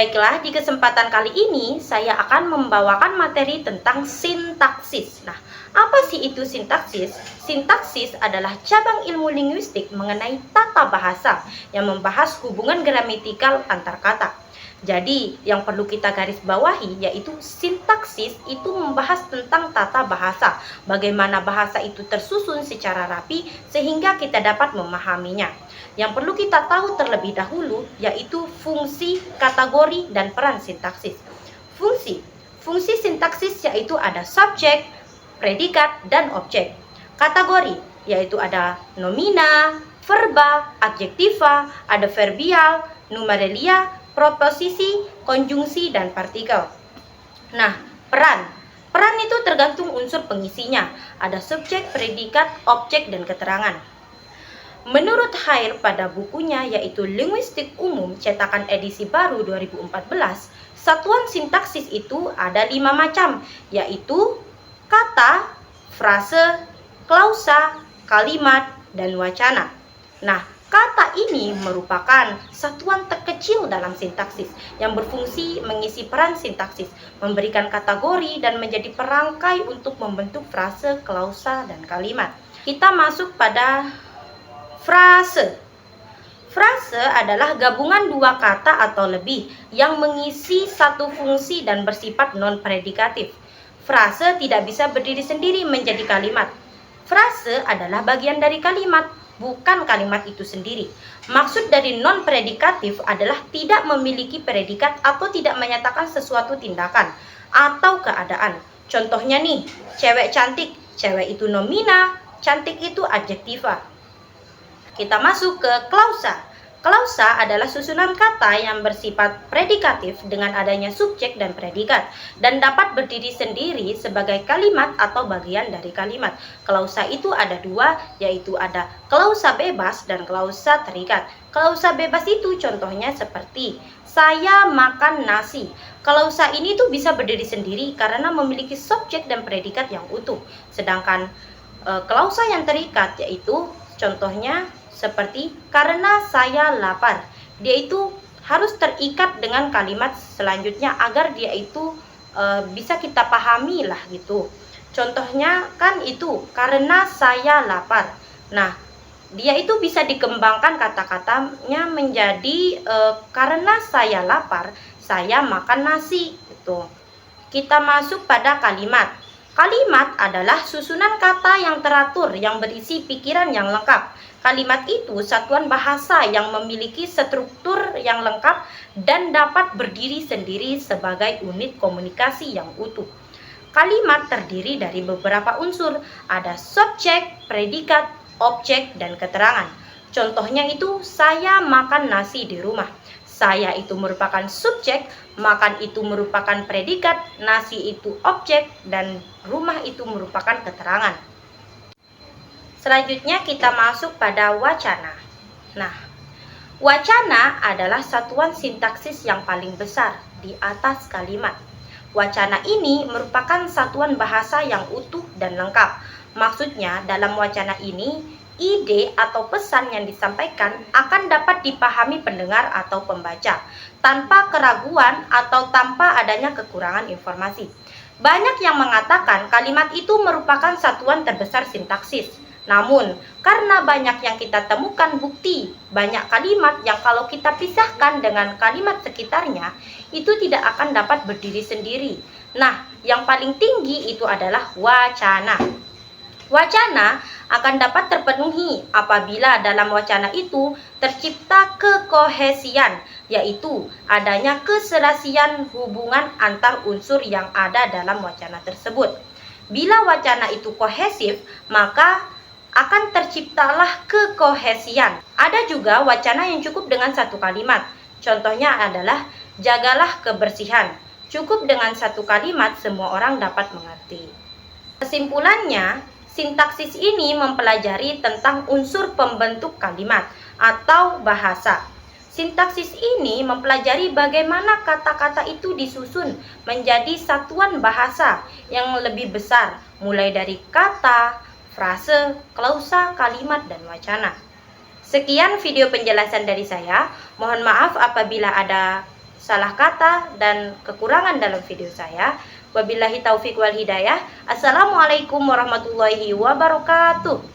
Baiklah, di kesempatan kali ini saya akan membawakan materi tentang sintaksis. Nah, apa sih itu sintaksis? Sintaksis adalah cabang ilmu linguistik mengenai tata bahasa yang membahas hubungan gramatikal antar kata. Jadi, yang perlu kita garis bawahi yaitu sintaksis itu membahas tentang tata bahasa, bagaimana bahasa itu tersusun secara rapi sehingga kita dapat memahaminya. Yang perlu kita tahu terlebih dahulu yaitu fungsi, kategori, dan peran sintaksis. Fungsi sintaksis yaitu ada subjek, predikat, dan objek. Kategori yaitu ada nomina, verba, adjektiva, ada verbial, numeralia, proposisi, konjungsi, dan partikel. Nah, peran itu tergantung unsur pengisinya. Ada subjek, predikat, objek, dan keterangan. Menurut Hair pada bukunya yaitu Linguistik Umum cetakan edisi baru 2014, satuan sintaksis itu ada 5 macam, yaitu kata, frase, klausa, kalimat, dan wacana. Nah, kata ini merupakan satuan terkecil dalam sintaksis yang berfungsi mengisi peran sintaksis, memberikan kategori, dan menjadi perangkai untuk membentuk frase, klausa, dan kalimat. Kita masuk pada frase. Frase adalah gabungan dua kata atau lebih yang mengisi satu fungsi dan bersifat non-predikatif. Frase tidak bisa berdiri sendiri menjadi kalimat. Frase adalah bagian dari kalimat, bukan kalimat itu sendiri. Maksud dari non-predikatif adalah tidak memiliki predikat atau tidak menyatakan sesuatu tindakan atau keadaan. Contohnya nih, cewek cantik, cewek itu nomina, cantik itu adjektiva. Kita masuk ke klausa. Klausa adalah susunan kata yang bersifat predikatif dengan adanya subjek dan predikat dan dapat berdiri sendiri sebagai kalimat atau bagian dari kalimat. Klausa itu ada dua, yaitu ada klausa bebas dan klausa terikat. Klausa bebas itu contohnya seperti saya makan nasi. Klausa ini tuh bisa berdiri sendiri karena memiliki subjek dan predikat yang utuh. Sedangkan klausa yang terikat yaitu contohnya seperti karena saya lapar. Dia itu harus terikat dengan kalimat selanjutnya agar dia itu bisa kita pahami lah gitu. Contohnya kan itu karena saya lapar. Nah, dia itu bisa dikembangkan kata-katanya menjadi karena saya lapar, saya makan nasi gitu. Kita masuk pada kalimat. Kalimat adalah susunan kata yang teratur yang berisi pikiran yang lengkap. Kalimat itu satuan bahasa yang memiliki struktur yang lengkap dan dapat berdiri sendiri sebagai unit komunikasi yang utuh. Kalimat terdiri dari beberapa unsur, ada subjek, predikat, objek, dan keterangan. Contohnya itu saya makan nasi di rumah. Saya itu merupakan subjek, makan itu merupakan predikat, nasi itu objek, dan rumah itu merupakan keterangan. Selanjutnya kita masuk pada wacana. Nah, wacana adalah satuan sintaksis yang paling besar di atas kalimat. Wacana ini merupakan satuan bahasa yang utuh dan lengkap. Maksudnya dalam wacana ini, ide atau pesan yang disampaikan akan dapat dipahami pendengar atau pembaca tanpa keraguan atau tanpa adanya kekurangan informasi. Banyak yang mengatakan kalimat itu merupakan satuan terbesar sintaksis. Namun, karena banyak yang kita temukan bukti, banyak kalimat yang kalau kita pisahkan dengan kalimat sekitarnya, itu tidak akan dapat berdiri sendiri. Nah, yang paling tinggi itu adalah wacana. Wacana akan dapat terpenuhi apabila dalam wacana itu tercipta kekohesian, yaitu adanya keserasian hubungan antar unsur yang ada dalam wacana tersebut. Bila wacana itu kohesif, maka akan terciptalah kekohesian. Ada juga wacana yang cukup dengan satu kalimat. Contohnya adalah jagalah kebersihan. Cukup dengan satu kalimat semua orang dapat mengerti. Kesimpulannya, sintaksis ini mempelajari tentang unsur pembentuk kalimat atau bahasa. Sintaksis ini mempelajari bagaimana kata-kata itu disusun menjadi satuan bahasa yang lebih besar, mulai dari kata, frase, klausa, kalimat, dan wacana. Sekian video penjelasan dari saya. Mohon maaf apabila ada salah kata dan kekurangan dalam video saya. Wabillahi taufik wal hidayah. Assalamualaikum warahmatullahi wabarakatuh.